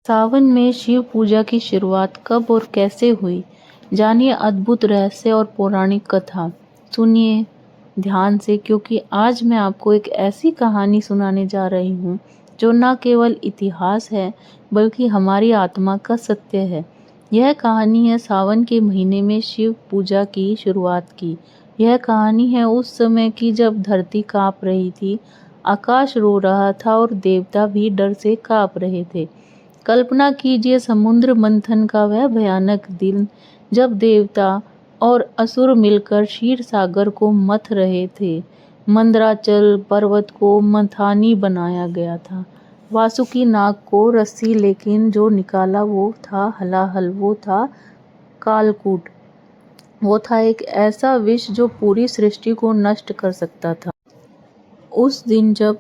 सावन में शिव पूजा की शुरुआत कब और कैसे हुई? जानिए अद्भुत रहस्य और पौराणिक कथा। सुनिए ध्यान से, क्योंकि आज मैं आपको एक ऐसी कहानी सुनाने जा रही हूँ जो न केवल इतिहास है बल्कि हमारी आत्मा का सत्य है। यह कहानी है सावन के महीने में शिव पूजा की शुरुआत की। यह कहानी है उस समय की जब धरती काँप रही थी, आकाश रो रहा था और देवता भी डर से काँप रहे थे। कल्पना कीजिए समुद्र मंथन का वह भयानक दिन जब देवता और असुर मिलकर क्षीर सागर को मथ रहे थे। मंदराचल पर्वत को मंथानी बनाया गया था। वासुकी नाग को रस्सी, लेकिन जो निकाला वो था हलाहल, वो था कालकूट। वो था एक ऐसा विष जो पूरी सृष्टि को नष्ट कर सकता था। उस दिन जब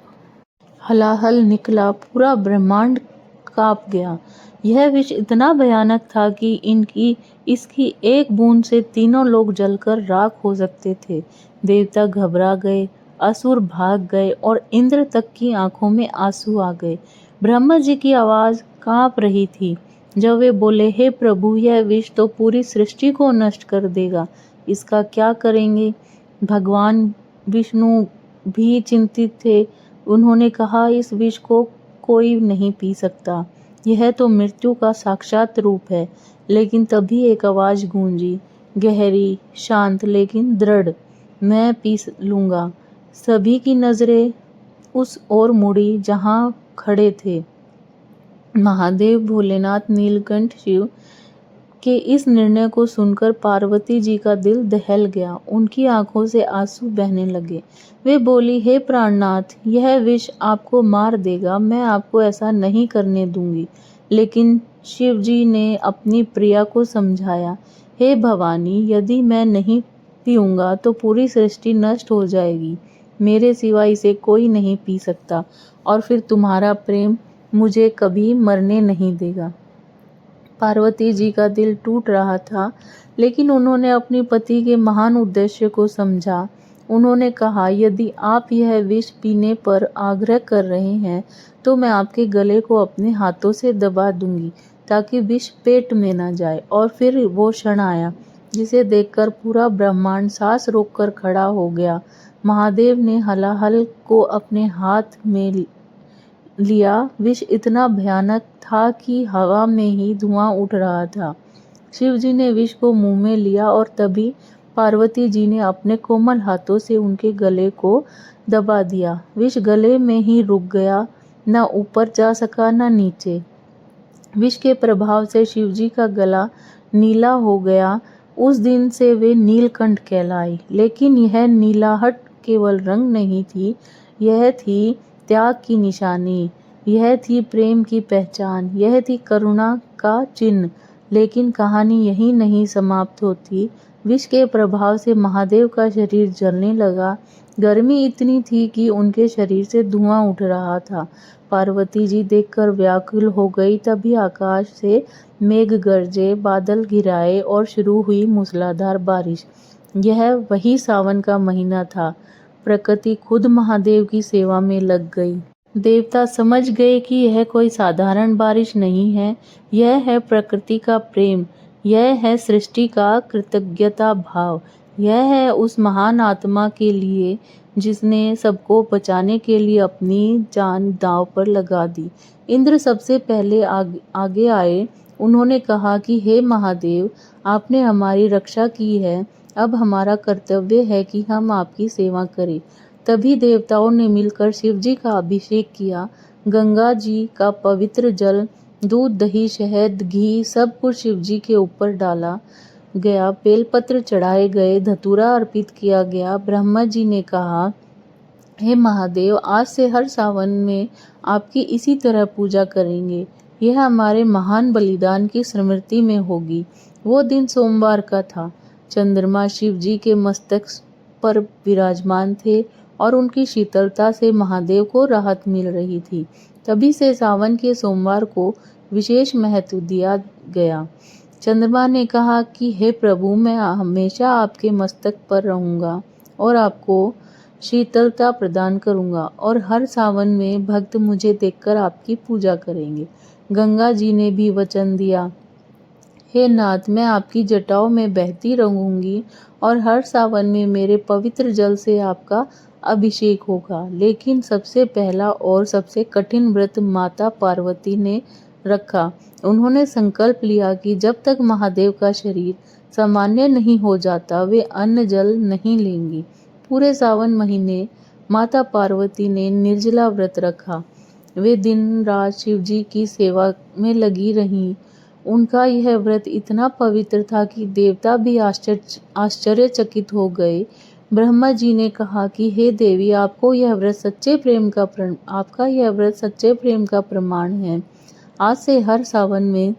हलाहल निकला, पूरा ब्रह्मांड कांप गया। यह विष इतना भयानक था कि इसकी एक बूंद से तीनों लोग जलकर राख हो सकते थे। देवता घबरा गए, असुर भाग गए और इंद्र तक की आंखों में आंसू आ गए। ब्रह्मा जी की आवाज कांप रही थी जब वे बोले, हे प्रभु, यह विष तो पूरी सृष्टि को नष्ट कर देगा, इसका क्या करेंगे? भगवान विष्णु भी चिंतित थे। उन्होंने कहा, इस विष को कोई नहीं पी सकता, यह तो मृत्यु का साक्षात रूप है। लेकिन तभी एक आवाज गूंजी, गहरी, शांत लेकिन दृढ़, मैं पी लूंगा। सभी की नजरें उस ओर मुड़ी जहां खड़े थे। महादेव, भोलेनाथ, नीलकंठ, शिव के इस निर्णय को सुनकर पार्वती जी का दिल दहल गया। उनकी आंखों से आंसू बहने लगे। वे बोली, हे प्राणनाथ, यह विष आपको मार देगा, मैं आपको ऐसा नहीं करने दूंगी। लेकिन शिव जी ने अपनी प्रिया को समझाया, हे भवानी, यदि मैं नहीं पीऊंगा तो पूरी सृष्टि नष्ट हो जाएगी। मेरे सिवा इसे कोई नहीं पी सकता, और फिर तुम्हारा प्रेम मुझे कभी मरने नहीं देगा। पार्वती जी का दिल टूट रहा था, लेकिन उन्होंने अपने पति के महान उद्देश्य को समझा। उन्होंने कहा, यदि आप यह विष पीने पर आग्रह कर रहे हैं तो मैं आपके गले को अपने हाथों से दबा दूंगी ताकि विष पेट में न जाए। और फिर वो क्षण आया जिसे देखकर पूरा ब्रह्मांड सांस रोककर खड़ा हो गया। महादेव ने हलाहल को अपने हाथ में लिया। विष इतना भयानक था कि हवा में ही धुआं उठ रहा था। शिव जी ने विष को मुंह में लिया और तभी पार्वती जी ने अपने कोमल हाथों से उनके गले को दबा दिया। विष गले में ही रुक गया, न ऊपर जा सका न नीचे। विष के प्रभाव से शिव जी का गला नीला हो गया। उस दिन से वे नीलकंठ कहलाए। लेकिन यह नीलाहट केवल रंग नहीं थी, यह थी त्याग की निशानी, यह थी प्रेम की पहचान, यह थी करुणा का चिन्ह। लेकिन कहानी यही नहीं समाप्त होती। विष के प्रभाव से महादेव का शरीर जलने लगा। गर्मी इतनी थी कि उनके शरीर से धुआं उठ रहा था। पार्वती जी देखकर व्याकुल हो गई। तभी आकाश से मेघ गरजे, बादल घिराए और शुरू हुई मूसलाधार बारिश। यह वही सावन का महीना था। प्रकृति खुद महादेव की सेवा में लग गई। देवता समझ गए कि यह कोई साधारण बारिश नहीं है, यह है प्रकृति का प्रेम, यह है सृष्टि का कृतज्ञता भाव, यह है उस महान आत्मा के लिए जिसने सबको बचाने के लिए अपनी जान दांव पर लगा दी। इंद्र सबसे पहले आगे आए। उन्होंने कहा कि हे महादेव, आपने हमारी रक्षा की है, अब हमारा कर्तव्य है कि हम आपकी सेवा करें। तभी देवताओं ने मिलकर शिव जी का अभिषेक किया। गंगा जी का पवित्र जल, दूध, दही, शहद, घी सब कुछ शिव जी के ऊपर डाला गया। बेलपत्र चढ़ाए गए, धतूरा अर्पित किया गया। ब्रह्मा जी ने कहा, हे महादेव, आज से हर सावन में आपकी इसी तरह पूजा करेंगे। यह हमारे महान बलिदान की स्मृति में होगी। वो दिन सोमवार का था। चंद्रमा शिव जी के मस्तक पर विराजमान थे और उनकी शीतलता से महादेव को राहत मिल रही थी। तभी से सावन के सोमवार को विशेष महत्व दिया गया। चंद्रमा ने कहा कि हे प्रभु, मैं हमेशा आपके मस्तक पर रहूंगा और आपको शीतलता प्रदान करूंगा, और हर सावन में भक्त मुझे देखकर आपकी पूजा करेंगे। गंगा जी ने भी वचन दिया, हे नाथ, मैं आपकी जटाओं में बहती रहूंगी और हर सावन में मेरे पवित्र जल से आपका अभिषेक होगा। लेकिन सबसे पहला और सबसे कठिन व्रत माता पार्वती ने रखा। उन्होंने संकल्प लिया कि जब तक महादेव का शरीर सामान्य नहीं हो जाता वे अन्न जल नहीं लेंगी। पूरे सावन महीने माता पार्वती ने निर्जला व्रत रखा। वे दिन रात शिव जी की सेवा में लगी रहीं। उनका यह व्रत इतना पवित्र था कि देवता भी आश्चर्यचकित हो गए। ब्रह्मा जी ने कहा कि हे देवी, आपका यह व्रत सच्चे प्रेम का प्रमाण है। आज से हर सावन में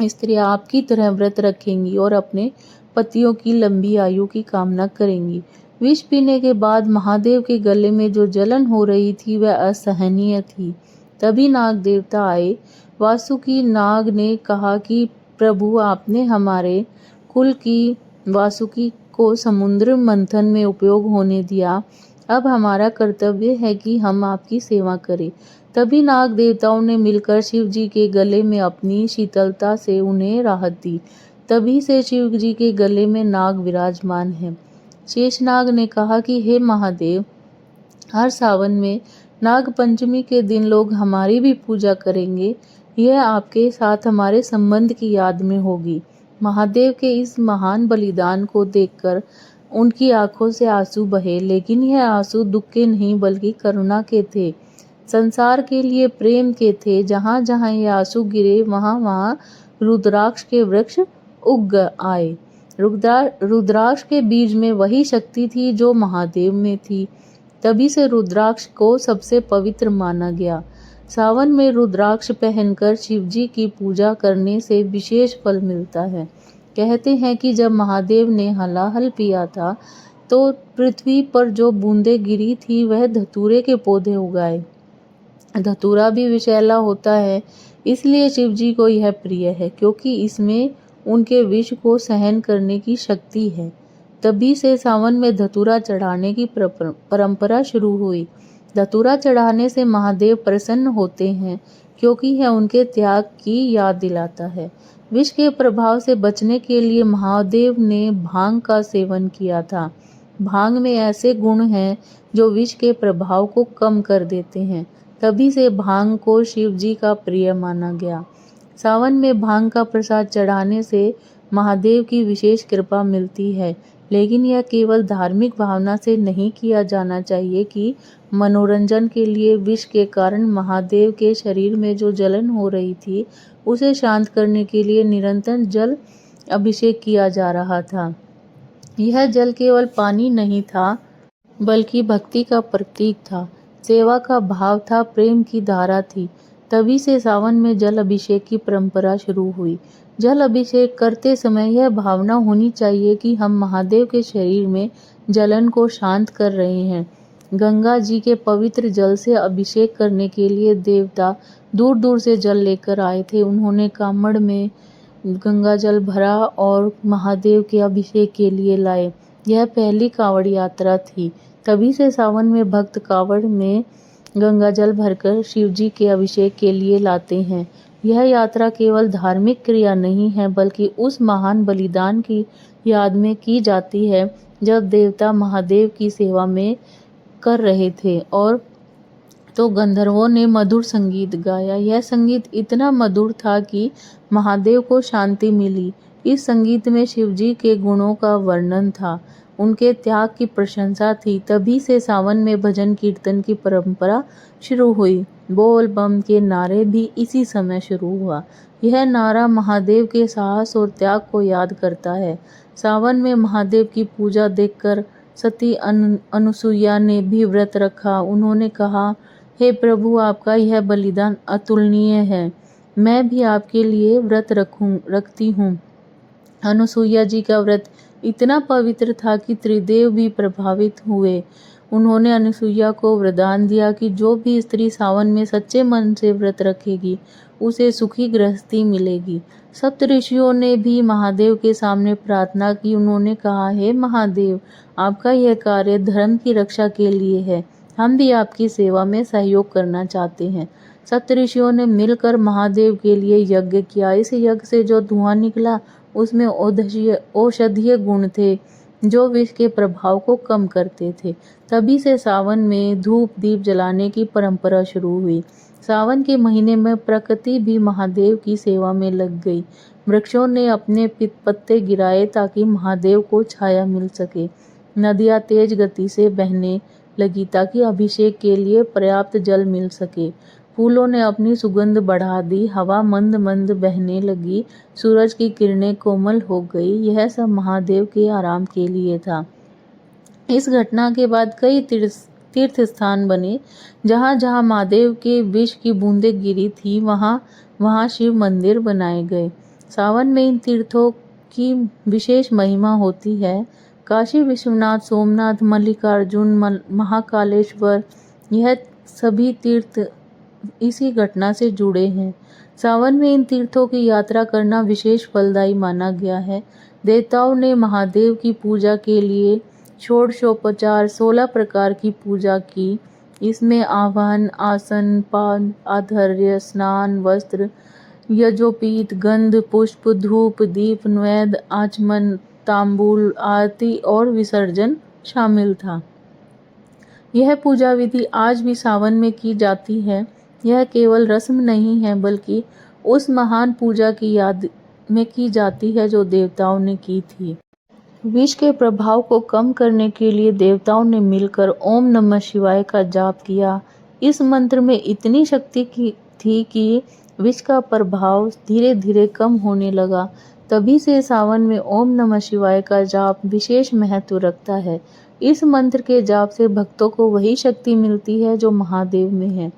स्त्रियां आपकी तरह व्रत रखेंगी और अपने पतियों की लंबी आयु की कामना करेंगी। विष पीने के बाद महादेव के गले में जो जलन हो रही थी वह असहनीय थी। तभी नाग देवता आए। वासुकी नाग ने कहा कि प्रभु, आपने हमारे कुल की वासुकी को समुद्र मंथन में उपयोग होने दिया। अब हमारा कर्तव्य है कि हम आपकी सेवा करें। तभी नाग देवताओं ने मिलकर शिव जी के गले में अपनी शीतलता से उन्हें राहत दी। तभी से शिव जी के गले में नाग विराजमान है। शेषनाग ने कहा कि हे महादेव, हर सावन में नाग पंचमी के दिन लोग हमारी भी पूजा करेंगे। यह आपके साथ हमारे संबंध की याद में होगी। महादेव के इस महान बलिदान को देखकर उनकी आंखों से आंसू बहे, लेकिन यह आंसू दुख के नहीं बल्कि करुणा के थे, संसार के लिए प्रेम के थे। जहाँ जहाँ ये आंसू गिरे वहाँ वहाँ रुद्राक्ष के वृक्ष उग आए। रुद्राक्ष के बीज में वही शक्ति थी जो महादेव में थी। तभी से रुद्राक्ष को सबसे पवित्र माना गया। सावन में रुद्राक्ष पहनकर शिव जी की पूजा करने से विशेष फल मिलता है। कहते हैं कि जब महादेव ने हलाहल पिया था तो पृथ्वी पर जो बूंदें गिरी थी वह धतूरे के पौधे उगाए। धतूरा भी विषैला होता है, इसलिए शिव जी को यह प्रिय है, क्योंकि इसमें उनके विष को सहन करने की शक्ति है। तभी से सावन में धतूरा चढ़ाने की परंपरा शुरू हुई। धतूरा चढ़ाने से महादेव प्रसन्न होते हैं, क्योंकि यह उनके त्याग की याद दिलाता है। विष के प्रभाव से बचने के लिए महादेव ने भांग का सेवन किया था। भांग में ऐसे गुण हैं जो विष के प्रभाव को कम कर देते हैं। तभी से भांग को शिव जी का प्रिय माना गया। सावन में भांग का प्रसाद चढ़ाने से महादेव की विशेष कृपा मिलती है, लेकिन यह केवल धार्मिक भावना से नहीं किया जाना चाहिए कि मनोरंजन के लिए। विष के कारण महादेव के शरीर में जो जलन हो रही थी उसे शांत करने के लिए निरंतर जल अभिषेक किया जा रहा था। यह जल केवल पानी नहीं था बल्कि भक्ति का प्रतीक था, सेवा का भाव था, प्रेम की धारा थी। तभी से सावन में जल अभिषेक की परंपरा शुरू हुई। जल अभिषेक करते समय यह भावना होनी चाहिए कि हम महादेव के शरीर में जलन को शांत कर रहे हैं। गंगा जी के पवित्र जल से अभिषेक करने के लिए देवता दूर दूर से जल लेकर आए थे। उन्होंने कांवड़ में गंगा जल भरा और महादेव के अभिषेक के लिए लाए। यह पहली कांवड़ यात्रा थी। तभी से सावन में भक्त कांवड़ में गंगा जल भरकर शिव जी के अभिषेक के लिए लाते हैं। यह यात्रा केवल धार्मिक क्रिया नहीं है बल्कि उस महान बलिदान की याद में की जाती है जब देवता महादेव की सेवा में कर रहे थे। और तो गंधर्वों ने मधुर संगीत गाया। यह संगीत इतना मधुर था कि महादेव को शांति मिली। इस संगीत में शिव जी के गुणों का वर्णन था, उनके त्याग की प्रशंसा थी। तभी से सावन में भजन कीर्तन की परंपरा शुरू हुई। बोल बम के नारे भी इसी समय शुरू हुआ। यह नारा महादेव के साहस और त्याग को याद करता है। सावन में महादेव की पूजा देखकर सती अनुसुईया ने भी व्रत रखा। उन्होंने कहा, हे प्रभु, आपका यह बलिदान अतुलनीय है। मैं भी आपके लिए व्रत रखती हूँ। अनुसुईया जी का व्रत इतना पवित्र था कि त्रिदेव भी प्रभावित हुए। उन्होंने अनुसुईया को वरदान दिया कि जो भी स्त्री सावन में सच्चे मन से व्रत रखेगी उसे सुखी गृहस्थी मिलेगी। सप्त ऋषियों ने भी महादेव के सामने प्रार्थना की। उन्होंने कहा, हे महादेव, आपका यह कार्य धर्म की रक्षा के लिए है। हम भी आपकी सेवा में सहयोग करना चाहते हैं। सप्तऋषियों ने मिलकर महादेव के लिए यज्ञ किया। इस यज्ञ से जो धुआं निकला उसमें औषधीय गुण थे जो विष के प्रभाव को कम करते थे। तभी से सावन में धूप दीप जलाने की परंपरा शुरू हुई। सावन के महीने में प्रकृति भी महादेव की सेवा में लग गई। वृक्षों ने अपने पत्ते गिराए ताकि महादेव को छाया मिल सके। नदियां तेज गति से बहने लगी ताकि अभिषेक के लिए पर्याप्त जल मिल सके। फूलों ने अपनी सुगंध बढ़ा दी, हवा मंद मंद बहने लगी, सूरज की किरणें कोमल हो गई। यह सब महादेव के आराम के लिए था। इस घटना के बाद कई तीर्थ स्थान बने। जहाँ जहाँ महादेव के विष की बूंदें गिरी थी वहाँ शिव मंदिर बनाए गए। सावन में इन तीर्थों की विशेष महिमा होती है। काशी विश्वनाथ, सोमनाथ, मल्लिकार्जुन, महाकालेश्वर, यह सभी तीर्थ इसी घटना से जुड़े हैं। सावन में इन तीर्थों की यात्रा करना विशेष फलदायी माना गया है। देवताओं ने महादेव की पूजा के लिए षोडशोपचार 16 प्रकार की पूजा की। इसमें आवाहन, आसन, पान, आधर्य, स्नान, वस्त्र, यज्ञोपवीत, गंध, पुष्प, धूप, दीप, नैवेद्य, आचमन, तांबूल, आरती और विसर्जन शामिल था। यह पूजा विधि आज भी सावन में की जाती है। यह केवल रस्म नहीं है बल्कि उस महान पूजा की याद में की जाती है जो देवताओं ने की थी। विष के प्रभाव को कम करने के लिए देवताओं ने मिलकर ओम नमः शिवाय का जाप किया। इस मंत्र में इतनी शक्ति थी कि विष का प्रभाव धीरे धीरे कम होने लगा। तभी से सावन में ओम नमः शिवाय का जाप विशेष महत्व रखता है। इस मंत्र के जाप से भक्तों को वही शक्ति मिलती है जो महादेव में है।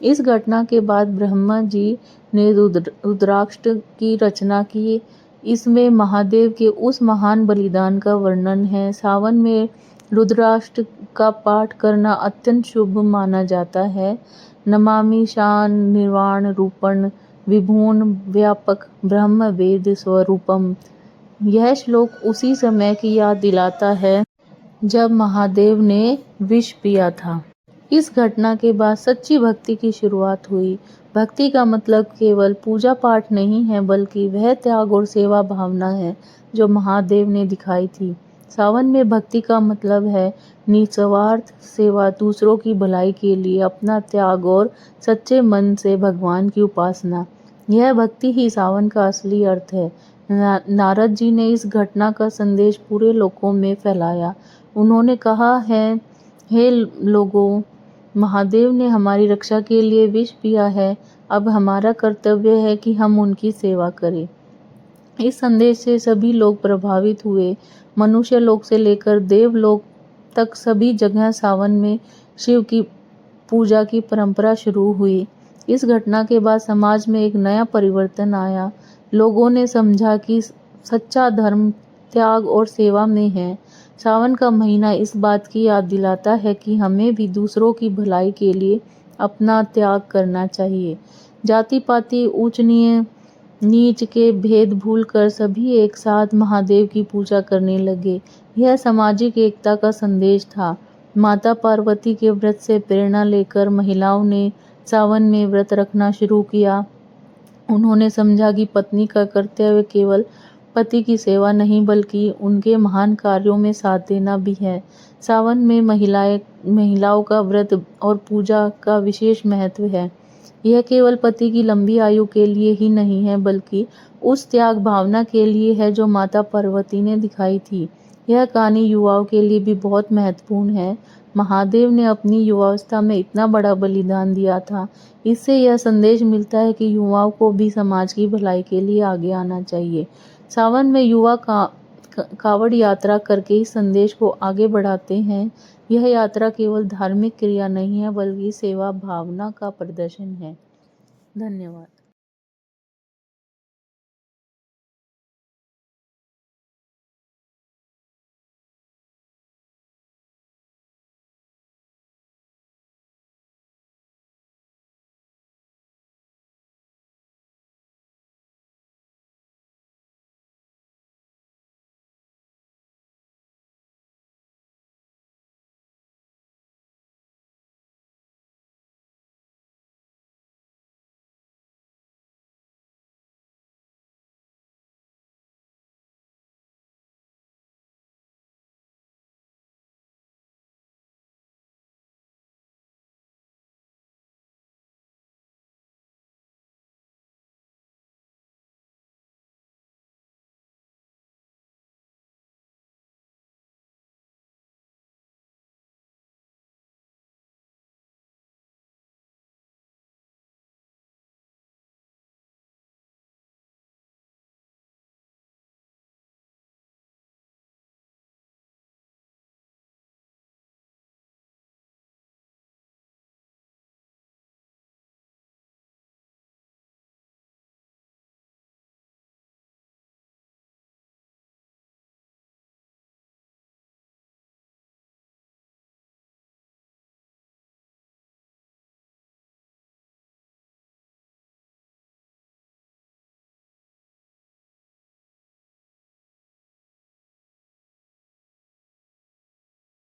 इस घटना के बाद ब्रह्मा जी ने रुद्राष्टक की रचना की। इसमें महादेव के उस महान बलिदान का वर्णन है। सावन में रुद्राष्टक का पाठ करना अत्यंत शुभ माना जाता है। नमामि शान निर्वाण रूपण विभून व्यापक ब्रह्म वेद स्वरूपम। यह श्लोक उसी समय की याद दिलाता है जब महादेव ने विष पिया था। इस घटना के बाद सच्ची भक्ति की शुरुआत हुई। भक्ति का मतलब केवल पूजा पाठ नहीं है बल्कि वह त्याग और सेवा भावना है जो महादेव ने दिखाई थी। सावन में भक्ति का मतलब है निस्वार्थ सेवा, दूसरों की भलाई के लिए अपना त्याग और सच्चे मन से भगवान की उपासना। यह भक्ति ही सावन का असली अर्थ है। नारद जी ने इस घटना का संदेश पूरे लोकों में फैलाया। उन्होंने कहा है, हे लोगों, महादेव ने हमारी रक्षा के लिए विष पिया है। अब हमारा कर्तव्य है कि हम उनकी सेवा करें। इस संदेश से सभी लोग प्रभावित हुए। मनुष्य लोक से लेकर देवलोक तक सभी जगह सावन में शिव की पूजा की परंपरा शुरू हुई। इस घटना के बाद समाज में एक नया परिवर्तन आया। लोगों ने समझा कि सच्चा धर्म त्याग और सेवा में है। सावन का महीना इस बात की याद दिलाता है कि हमें भी दूसरों की भलाई के लिए अपना त्याग करना चाहिए। जाति पाति ऊंच नीच के भेद भूलकर सभी एक साथ महादेव की पूजा करने लगे। यह सामाजिक एकता का संदेश था। माता पार्वती के व्रत से प्रेरणा लेकर महिलाओं ने सावन में व्रत रखना शुरू किया। उन्होंने समझा कि पत्नी का कर्तव्य केवल पति की सेवा नहीं बल्कि उनके महान कार्यों में साथ देना भी है। सावन में महिलाओं का व्रत और पूजा का विशेष महत्व है। यह केवल पति की लंबी आयु के लिए ही नहीं है बल्कि उस त्याग भावना के लिए है जो माता पार्वती ने दिखाई थी। यह कहानी युवाओं के लिए भी बहुत महत्वपूर्ण है। महादेव ने अपनी युवावस्था में इतना बड़ा बलिदान दिया था। इससे यह संदेश मिलता है कि युवाओं को भी समाज की भलाई के लिए आगे आना चाहिए। सावन में युवा कावड़ यात्रा करके इस संदेश को आगे बढ़ाते हैं। यह यात्रा केवल धार्मिक क्रिया नहीं है बल्कि सेवा भावना का प्रदर्शन है। धन्यवाद।